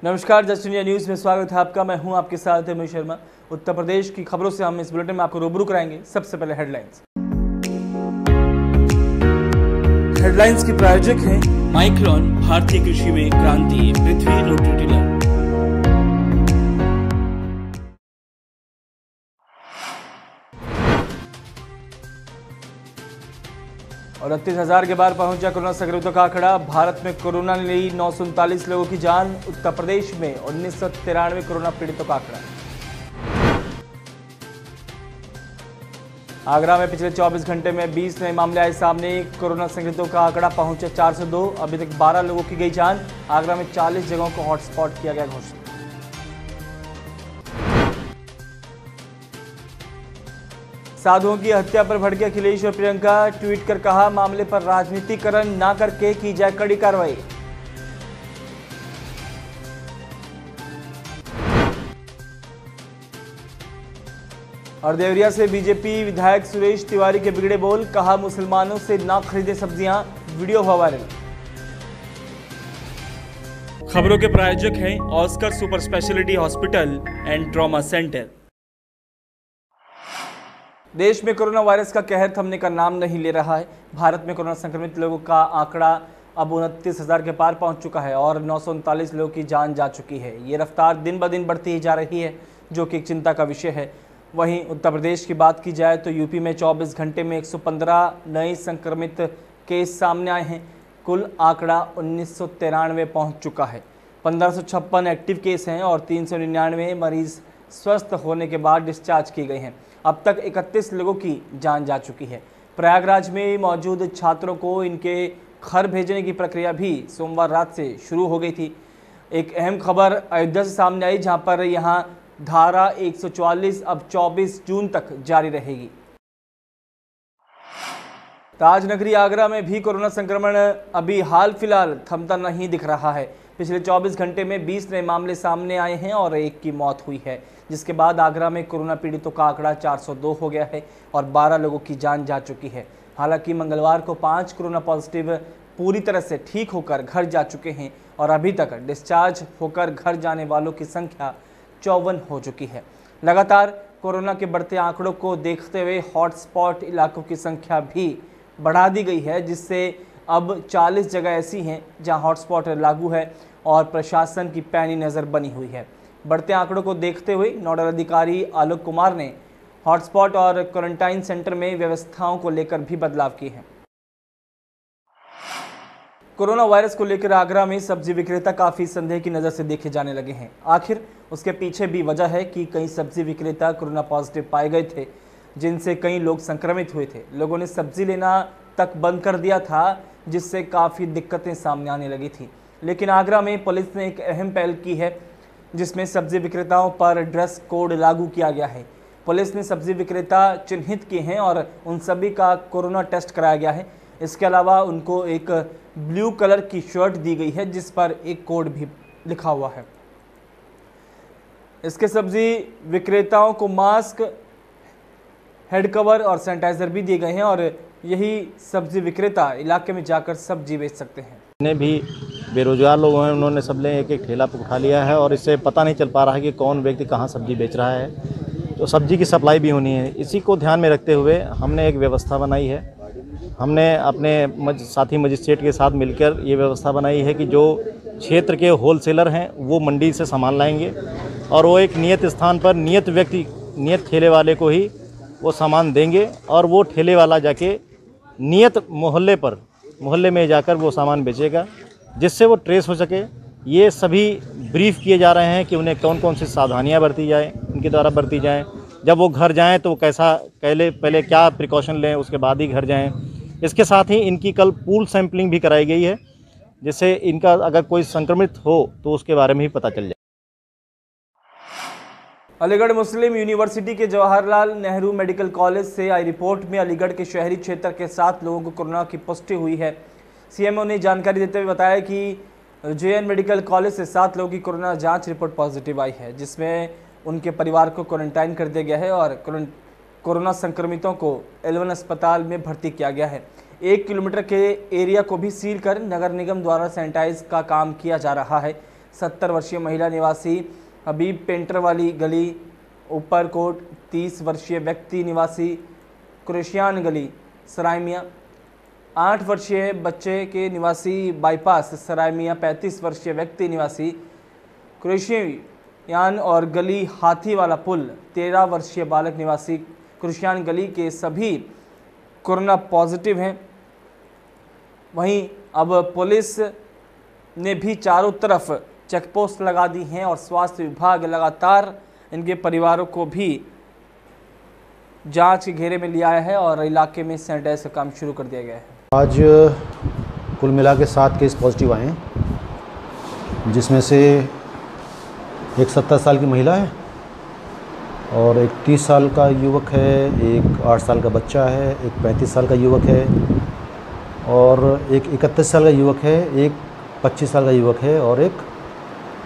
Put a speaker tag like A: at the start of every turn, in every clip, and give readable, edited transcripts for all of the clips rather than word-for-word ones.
A: नमस्कार, just India news में स्वागत है आपका। मैं हूं आपके साथ अमित शर्मा। उत्तर प्रदेश की खबरों से हम इस बुलेटिन में आपको रूबरू कराएंगे। सबसे पहले हेडलाइंस की प्रायोजक हैं माइक्रोन, भारतीय कृषि में क्रांति, पृथ्वी रोटरी टिलर। और 38,000 के बाहर पहुंचा कोरोना संक्रमितों का आंकड़ा। भारत में कोरोना ने ली 939 लोगों की जान। उत्तर प्रदेश में 1993 कोरोना पीड़ितों का आंकड़ा। आगरा में पिछले 24 घंटे में 20 नए मामले आए सामने। कोरोना संक्रमितों का आंकड़ा पहुंचा 402। अभी तक 12 लोगों की गई जान। आगरा में 40 जगहों को हॉटस्पॉट किया गया घोषित। साधुओं की हत्या पर भड़के अखिलेश और प्रियंका। ट्वीट कर कहा, मामले पर राजनीतिकरण ना करके की जाए कड़ी कार्रवाई। और देवरिया से बीजेपी विधायक सुरेश तिवारी के बिगड़े बोल। कहा, मुसलमानों से ना खरीदे सब्जियां। वीडियो हुआ वायरल। खबरों के प्रायोजक हैं Oscar super speciality hospital and trauma centre. देश में कोरोना वायरस का कहर थमने का नाम नहीं ले रहा है। भारत में कोरोना संक्रमित लोगों का आंकड़ा अब 29,000 के पार पहुंच चुका है और 939 लोगों की जान जा चुकी है। ये रफ्तार दिन ब दिन बढ़ती ही जा रही है, जो कि एक चिंता का विषय है। वहीं उत्तर प्रदेश की बात की जाए तो यूपी में 24 घंटे में 115 नए संक्रमित केस सामने आए हैं। कुल आंकड़ा 1993 पहुँच चुका है। 1556 एक्टिव केस हैं और 399 मरीज स्वस्थ होने के बाद डिस्चार्ज किए गए हैं। अब तक 31 लोगों की जान जा चुकी है। प्रयागराज में मौजूद छात्रों को इनके घर भेजने की प्रक्रिया भी सोमवार रात से शुरू हो गई थी। एक अहम खबर अयोध्या से सामने आई, जहां पर यहां धारा 144 अब 24 जून तक जारी रहेगी। ताजनगरी आगरा में भी कोरोना संक्रमण अभी हाल फिलहाल थमता नहीं दिख रहा है। पिछले 24 घंटे में 20 नए मामले सामने आए हैं और एक की मौत हुई है, जिसके बाद आगरा में कोरोना पीड़ितों का आंकड़ा 402 हो गया है और 12 लोगों की जान जा चुकी है। हालांकि मंगलवार को 5 कोरोना पॉजिटिव पूरी तरह से ठीक होकर घर जा चुके हैं और अभी तक डिस्चार्ज होकर घर जाने वालों की संख्या 54 हो चुकी है। लगातार कोरोना के बढ़ते आंकड़ों को देखते हुए हॉटस्पॉट इलाकों की संख्या भी बढ़ा दी गई है, जिससे अब 40 जगह ऐसी हैं जहां हॉटस्पॉट लागू है और प्रशासन की पैनी नज़र बनी हुई है। बढ़ते आंकड़ों को देखते हुए नोडल अधिकारी आलोक कुमार ने हॉटस्पॉट और क्वारंटाइन सेंटर में व्यवस्थाओं को लेकर भी बदलाव किए हैं। कोरोना वायरस को लेकर आगरा में सब्जी विक्रेता काफ़ी संदेह की नज़र से देखे जाने लगे हैं। आखिर उसके पीछे भी वजह है कि कई सब्जी विक्रेता कोरोना पॉजिटिव पाए गए थे, जिनसे कई लोग संक्रमित हुए थे। लोगों ने सब्जी लेना तक बंद कर दिया था, जिससे काफ़ी दिक्कतें सामने आने लगी थी। लेकिन आगरा में पुलिस ने एक अहम पहल की है, जिसमें सब्जी विक्रेताओं पर ड्रेस कोड लागू किया गया है। पुलिस ने सब्जी विक्रेता चिन्हित किए हैं और उन सभी का कोरोना टेस्ट कराया गया है। इसके अलावा उनको एक ब्लू कलर की शर्ट दी गई है, जिस पर एक कोड भी लिखा हुआ है। इसके सब्जी विक्रेताओं को मास्क, हेड कवर और सैनिटाइजर भी दिए गए हैं और यही सब्जी विक्रेता इलाके में जाकर सब्जी बेच सकते हैं।
B: जितने भी बेरोजगार लोग हैं, उन्होंने सब ने एक एक ठेला पर उठा लिया है और इससे पता नहीं चल पा रहा है कि कौन व्यक्ति कहाँ सब्जी बेच रहा है। तो सब्जी की सप्लाई भी होनी है। इसी को ध्यान में रखते हुए हमने एक व्यवस्था बनाई है। हमने अपने साथी मजिस्ट्रेट के साथ मिलकर ये व्यवस्था बनाई है कि जो क्षेत्र के होलसेलर हैं वो मंडी से सामान लाएंगे और वो एक नियत स्थान पर नियत व्यक्ति, नियत ठेले वाले को ही वो सामान देंगे और वो ठेले वाला जाके नियत मोहल्ले में जाकर वो सामान बेचेगा, जिससे वो ट्रेस हो सके। ये सभी ब्रीफ किए जा रहे हैं कि उन्हें कौन कौन सी सावधानियां बरती जाए, उनके द्वारा बरती जाएं। जब वो घर जाएं तो कैसा पहले क्या प्रिकॉशन लें, उसके बाद ही घर जाएं। इसके साथ ही इनकी कल पूल सैंपलिंग भी कराई गई है, जिससे इनका अगर कोई संक्रमित हो तो उसके बारे में भी पता चल जाए।
A: अलीगढ़ मुस्लिम यूनिवर्सिटी के जवाहरलाल नेहरू मेडिकल कॉलेज से आई रिपोर्ट में अलीगढ़ के शहरी क्षेत्र के 7 लोगों को कोरोना की पुष्टि हुई है। सीएमओ ने जानकारी देते हुए बताया कि जेएन मेडिकल कॉलेज से 7 लोगों की कोरोना जांच रिपोर्ट पॉजिटिव आई है, जिसमें उनके परिवार को क्वारंटाइन कर दिया गया है और कोरोना संक्रमितों को L1 अस्पताल में भर्ती किया गया है। 1 किलोमीटर के एरिया को भी सील कर नगर निगम द्वारा सैनिटाइज का काम किया जा रहा है। 70 वर्षीय महिला निवासी हबीब पेंटर वाली गली ऊपरकोट, 30 वर्षीय व्यक्ति निवासी कुरेशियान गली सराय मियाँ, 8 वर्षीय बच्चे के निवासी बाईपास सराय मियाँ, 35 वर्षीय व्यक्ति निवासी कुरेशियान और गली हाथी वाला पुल, 13 वर्षीय बालक निवासी कुरेशियान गली के सभी कोरोना पॉजिटिव हैं। वहीं अब पुलिस ने भी चारों तरफ चेकपोस्ट लगा दी हैं और स्वास्थ्य विभाग लगातार इनके परिवारों को भी जांच के घेरे में लिया है और इलाके में सैनिटाइज का काम शुरू कर दिया गया है।
C: आज कुल मिला के 7 केस पॉजिटिव आए हैं, जिसमें से एक 70 साल की महिला है और एक 30 साल का युवक है, एक 8 साल का बच्चा है, एक 35 साल का युवक है और एक 31 साल का युवक है, एक 25 साल का युवक है और एक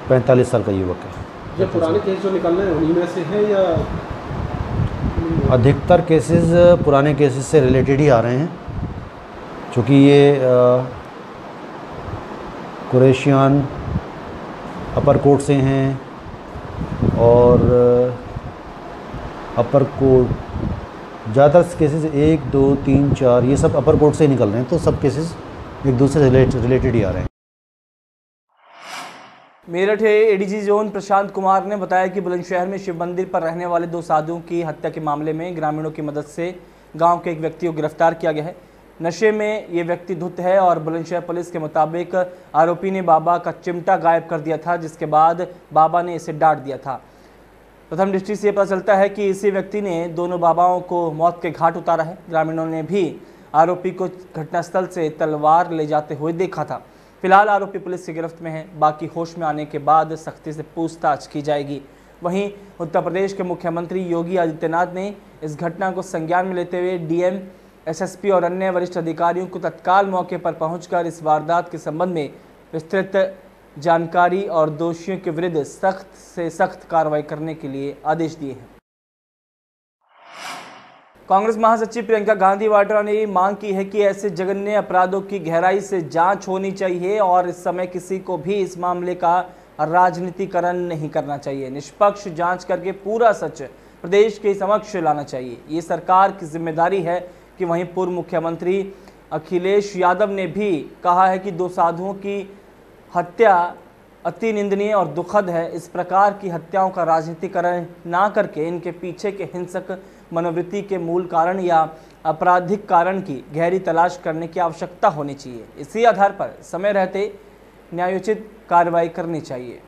C: 45 साल का युवक है।
D: ये पुराने केस जो निकल रहे हैं उन्हीं में से है या?
C: अधिकतर केसेस पुराने केसेस से रिलेटेड ही आ रहे हैं, क्योंकि ये कुरेशियान अपर कोर्ट से हैं और अपर कोर्ट ज़्यादातर केसेस 1, 2, 3, 4 ये सब अपर कोर्ट से ही निकल रहे हैं, तो सब केसेस एक दूसरे से रिलेटेड ही आ रहे हैं।
A: मेरठ एडीजी जोन प्रशांत कुमार ने बताया कि बुलंदशहर में शिव मंदिर पर रहने वाले 2 साधुओं की हत्या के मामले में ग्रामीणों की मदद से गांव के एक व्यक्ति को गिरफ्तार किया गया है। नशे में ये व्यक्ति धुत है और बुलंदशहर पुलिस के मुताबिक आरोपी ने बाबा का चिमटा गायब कर दिया था, जिसके बाद बाबा ने इसे डांट दिया था। प्रथम दृष्टि से पता चलता है कि इसी व्यक्ति ने दोनों बाबाओं को मौत के घाट उतारा है। ग्रामीणों ने भी आरोपी को घटनास्थल से तलवार ले जाते हुए देखा था। फिलहाल आरोपी पुलिस की गिरफ्त में है, बाकी होश में आने के बाद सख्ती से पूछताछ की जाएगी। वहीं उत्तर प्रदेश के मुख्यमंत्री योगी आदित्यनाथ ने इस घटना को संज्ञान में लेते हुए डीएम, एसएसपी और अन्य वरिष्ठ अधिकारियों को तत्काल मौके पर पहुंचकर इस वारदात के संबंध में विस्तृत जानकारी और दोषियों के विरुद्ध सख्त से सख्त कार्रवाई करने के लिए आदेश दिए हैं। कांग्रेस महासचिव प्रियंका गांधी वाड्रा ने मांग की है कि ऐसे जघन्य अपराधों की गहराई से जांच होनी चाहिए और इस समय किसी को भी इस मामले का राजनीतिकरण नहीं करना चाहिए। निष्पक्ष जांच करके पूरा सच प्रदेश के समक्ष लाना चाहिए। ये सरकार की जिम्मेदारी है कि वहीं पूर्व मुख्यमंत्री अखिलेश यादव ने भी कहा है कि 2 साधुओं की हत्या अति निंदनीय और दुखद है। इस प्रकार की हत्याओं का राजनीतिकरण ना करके इनके पीछे के हिंसक मनोवृत्ति के मूल कारण या आपराधिक कारण की गहरी तलाश करने की आवश्यकता होनी चाहिए। इसी आधार पर समय रहते न्यायोचित कार्रवाई करनी चाहिए।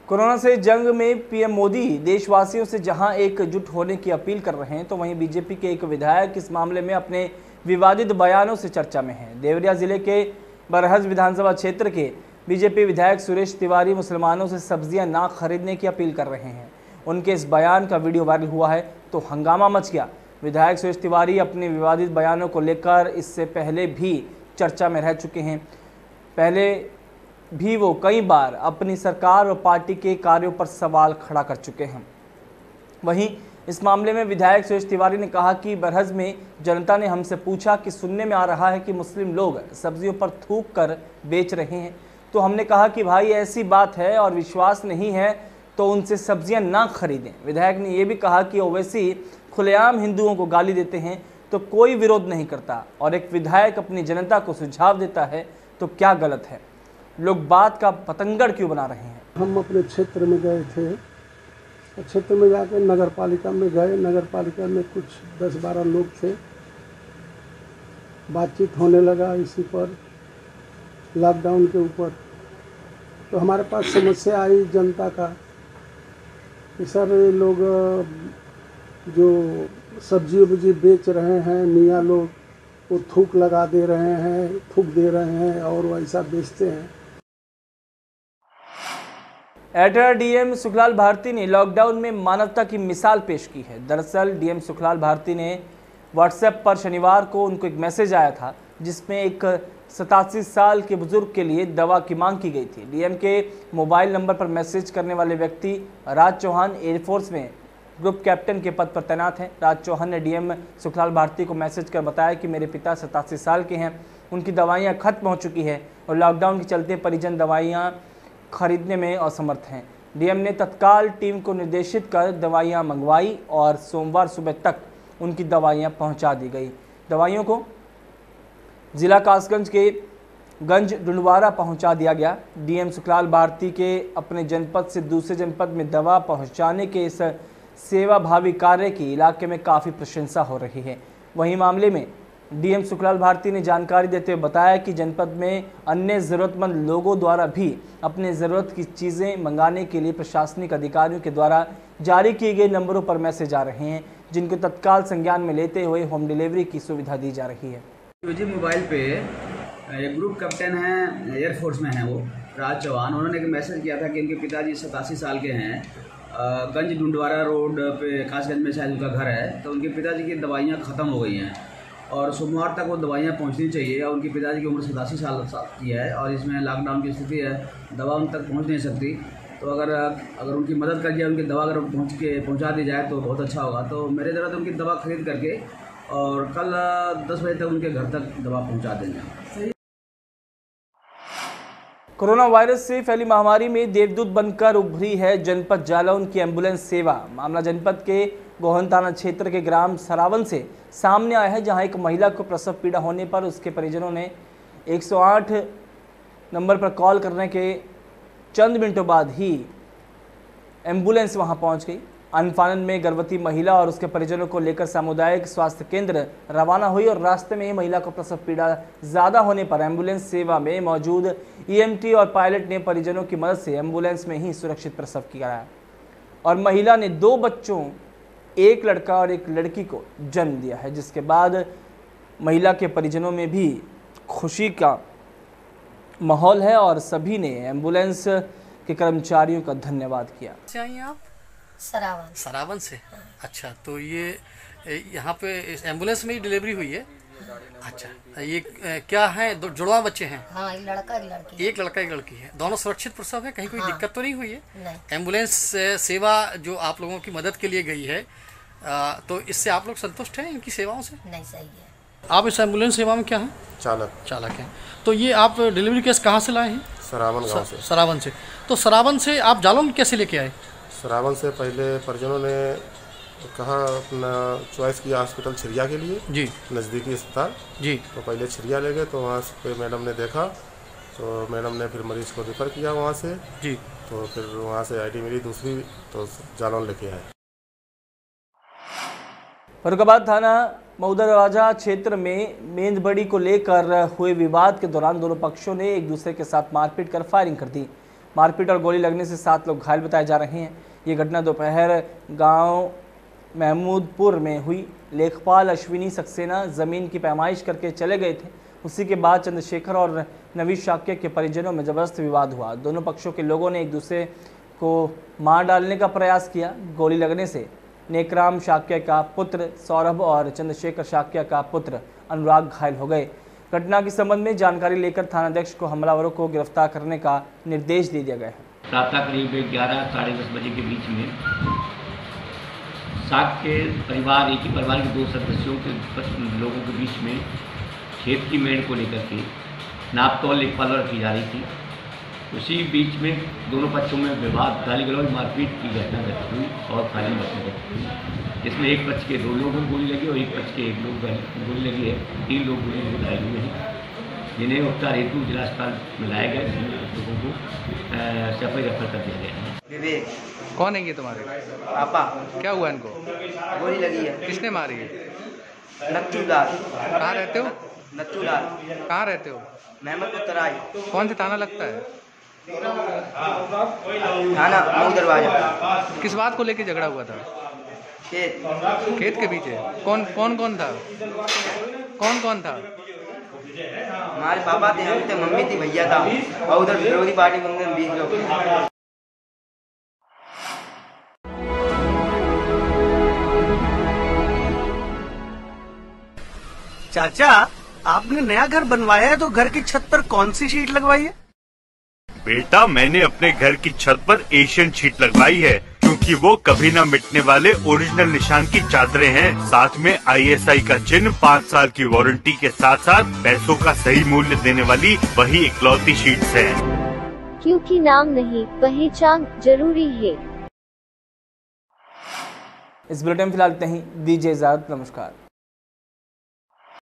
A: कोरोना से जंग में पीएम मोदी देशवासियों से जहां एकजुट होने की अपील कर रहे हैं, तो वहीं बीजेपी के एक विधायक इस मामले में अपने विवादित बयानों से चर्चा में हैं। देवरिया जिले के बरहज विधानसभा क्षेत्र के बीजेपी विधायक सुरेश तिवारी मुसलमानों से सब्जियां ना खरीदने की अपील कर रहे हैं। उनके इस बयान का वीडियो वायरल हुआ है तो हंगामा मच गया। विधायक सुरेश तिवारी अपने विवादित बयानों को लेकर इससे पहले भी चर्चा में रह चुके हैं। पहले भी वो कई बार अपनी सरकार और पार्टी के कार्यों पर सवाल खड़ा कर चुके हैं। वहीं इस मामले में विधायक सुरेश तिवारी ने कहा कि बरहज में जनता ने हमसे पूछा कि सुनने में आ रहा है कि मुस्लिम लोग सब्जियों पर थूक कर बेच रहे हैं, तो हमने कहा कि भाई ऐसी बात है और विश्वास नहीं है तो उनसे सब्जियां ना खरीदें। विधायक ने यह भी कहा कि ओवैसी खुलेआम हिंदुओं को गाली देते हैं तो कोई विरोध नहीं करता, और एक विधायक अपनी जनता को सुझाव देता है तो क्या गलत है? लोग बात का पतंगड़ क्यों बना रहे हैं?
D: हम अपने क्षेत्र में गए थे, क्षेत्र में जाकर नगर पालिका में गए। नगर पालिका में कुछ 10-12 लोग थे, बातचीत होने लगा इसी पर, लॉकडाउन के ऊपर। तो हमारे पास समस्या आई जनता का कि सर ये लोग जो सब्जी वब्जी बेच रहे हैं मियाँ लोग, वो थूक लगा दे रहे हैं, थूक दे रहे हैं और वैसा बेचते हैं।
A: एटा डीएम सुखलाल भारती ने लॉकडाउन में मानवता की मिसाल पेश की है। दरअसल डीएम सुखलाल भारती ने व्हाट्सएप पर शनिवार को उनको एक मैसेज आया था जिसमें एक 87 साल के बुजुर्ग के लिए दवा की मांग की गई थी। डीएम के मोबाइल नंबर पर मैसेज करने वाले व्यक्ति राज चौहान एयरफोर्स में ग्रुप कैप्टन के पद पर तैनात हैं। राज चौहान ने डीएम सुखलाल भारती को मैसेज कर बताया कि मेरे पिता 87 साल के हैं, उनकी दवाइयाँ खत्म हो चुकी है और लॉकडाउन के चलते परिजन दवाइयाँ खरीदने में असमर्थ हैं। डीएम ने तत्काल टीम को निर्देशित कर दवाइयाँ मंगवाई और सोमवार सुबह तक उनकी दवाइयाँ पहुँचा दी गई। दवाइयों को जिला कासगंज के गंज डुंडवारा पहुंचा दिया गया। डीएम सुखलाल भारती के अपने जनपद से दूसरे जनपद में दवा पहुंचाने के इस सेवाभावी कार्य की इलाके में काफ़ी प्रशंसा हो रही है। वहीं मामले में डीएम सुखलाल भारती ने जानकारी देते हुए बताया कि जनपद में अन्य ज़रूरतमंद लोगों द्वारा भी अपने ज़रूरत की चीज़ें मंगाने के लिए प्रशासनिक अधिकारियों के द्वारा जारी किए गए नंबरों पर मैसेज आ रहे हैं, जिनको तत्काल संज्ञान में लेते हुए होम डिलीवरी की सुविधा दी जा रही है।
E: मुझे मोबाइल पे एक ग्रुप कैप्टन हैं, एयरफोर्स में हैं, वो राज चौहान, उन्होंने एक मैसेज किया था कि उनके पिताजी 87 साल के हैं, गंज डुंडवारा रोड पे कासगंज में शायद उनका घर है, तो उनके पिताजी की दवाइयाँ ख़त्म हो गई हैं और सोमवार तक वो दवाइयाँ पहुंचनी चाहिए। और उनके पिताजी की उम्र 87 साल की है और इसमें लॉकडाउन की स्थिति है, दवा उन तक पहुँच नहीं सकती। तो अगर उनकी मदद कर दिया, उनकी दवा अगर पहुँचा दी जाए तो बहुत अच्छा होगा। तो मेरे ज़रा उनकी दवा खरीद करके और कल 10 बजे तक उनके घर तक दवा पहुंचा देंगे।
A: कोरोना वायरस से फैली महामारी में देवदूत बनकर उभरी है जनपद जालौन की एम्बुलेंस सेवा। मामला जनपद के गोहन थाना क्षेत्र के ग्राम सरावन से सामने आया है, जहां एक महिला को प्रसव पीड़ा होने पर उसके परिजनों ने 108 नंबर पर कॉल करने के चंद मिनटों बाद ही एम्बुलेंस वहां पहुंच गई। अनफानन में गर्भवती महिला और उसके परिजनों को लेकर सामुदायिक स्वास्थ्य केंद्र रवाना हुई और रास्ते में ही महिला को प्रसव पीड़ा ज़्यादा होने पर एम्बुलेंस सेवा में मौजूद ईएमटी और पायलट ने परिजनों की मदद से एम्बुलेंस में ही सुरक्षित प्रसव किया और महिला ने 2 बच्चों, एक लड़का और एक लड़की को जन्म दिया है, जिसके बाद महिला के परिजनों में भी खुशी का माहौल है और सभी ने एम्बुलेंस के कर्मचारियों का धन्यवाद किया।
F: चाहिए आप सरावन से? अच्छा, तो ये यहाँ पे इस एम्बुलेंस में ही डिलीवरी हुई है? अच्छा, ये क्या है, जुड़वा बच्चे हैं?
G: हाँ, एक लड़का एक लड़की।
F: एक लड़का एक लड़की है, दोनों सुरक्षित प्रसव है, कहीं कोई दिक्कत तो नहीं हुई है?
G: नहीं।
F: एम्बुलेंस सेवा जो आप लोगों की मदद के लिए गई है, तो इससे आप लोग संतुष्ट हैं इनकी सेवाओं से?
G: नहीं, सही है।
F: आप इस एम्बुलेंस सेवा में क्या हैं? चालक हैं। तो ये आप डिलीवरी केस कहाँ से लाए हैं?
H: सरावन गाँव से।
F: सरावन से। तो सरावन से आप जालौन कैसे लेके आए?
H: सरावन से पहले परिजनों ने कहा अपना चॉइस किया हॉस्पिटल छिरिया के लिए
F: जी,
H: नज़दीकी अस्पताल
F: जी।
H: तो पहले छिरिया ले गए, तो वहाँ पे मैडम ने देखा, तो मैडम ने फिर मरीज़ को रेफ़र किया वहाँ से
F: जी,
H: तो फिर वहाँ से आईडी मिली दूसरी, तो जालौन लेके आए।
A: फर्रुखाबाद थाना मऊदरवाजा क्षेत्र में मेंदबड़ी को लेकर हुए विवाद के दौरान दोनों पक्षों ने एक दूसरे के साथ मारपीट कर फायरिंग कर दी। मारपीट और गोली लगने से 7 लोग घायल बताए जा रहे हैं। ये घटना दोपहर गांव महमूदपुर में हुई। लेखपाल अश्विनी सक्सेना ज़मीन की पैमाइश करके चले गए थे। उसी के बाद चंद्रशेखर और नवीन शाक्य के परिजनों में ज़बरदस्त विवाद हुआ। दोनों पक्षों के लोगों ने एक दूसरे को मार डालने का प्रयास किया। गोली लगने से नेकराम शाक्य का पुत्र सौरभ और चंद्रशेखर शाक्य का पुत्र अनुराग घायल हो गए। घटना के संबंध में जानकारी लेकर थानाध्यक्ष को हमलावरों को गिरफ्तार करने का निर्देश दे दिया गया है।
I: प्रातः करीब 11 साढ़े 10 बजे के बीच में शाक्य परिवार, एक ही परिवार के 2 सदस्यों के लोगों के बीच में खेत की मेड़ को लेकर के नापतोल लेखपाल की जा रही थी। उसी बीच में दोनों पक्षों में विवाद, गाली गलौज, मारपीट की घटना घटित हुई और फायरिंग घटित हुई, जिसमें एक पक्ष के 2 लोगों को गोली लगी और एक पक्ष के 1 लोग गोली लगी है। 3 लोग गोली घायल हुए हैं, जिन्हें उपचार हेतु जिला अस्पताल में लाया गया, जिन लोगों को सफाई रेफर कर दिया गया है।
J: विवेक।
F: कौन है ये तुम्हारे
J: पापा?
F: क्या हुआ इनको?
J: गोली लगी है।
F: किसने मारी है?
J: नच्चू लाल।
F: कहाँ रहते हो?
J: नच्चू लाल।
F: कहाँ रहते हो?
J: महमदपुर तराई।
F: कौन सी थाना लगता है?
J: थाना मऊ दरवाजा।
G: किस बात को लेके झगड़ा हुआ था? खेत के पीछे। कौन कौन था? कौन था?
J: हमारे पापा थे, हम थे, मम्मी थी, भैया था और उधर विरोधी पार्टी में 20 लोग।
K: चाचा, आपने नया घर बनवाया है तो घर की छत पर कौन सी शीट लगवाई है?
L: बेटा, मैंने अपने घर की छत पर एशियन शीट लगवाई है क्योंकि वो कभी न मिटने वाले ओरिजिनल निशान की चादरें हैं। साथ में ISI का चिन्ह, 5 साल की वारंटी के साथ साथ पैसों का सही मूल्य देने वाली वही इकलौती शीट्स हैं।
M: क्योंकि नाम नहीं, पहचान जरूरी है।
A: इस बुलेटिन में फिलहाल इतना ही। दीजिए इजाजत। नमस्कार।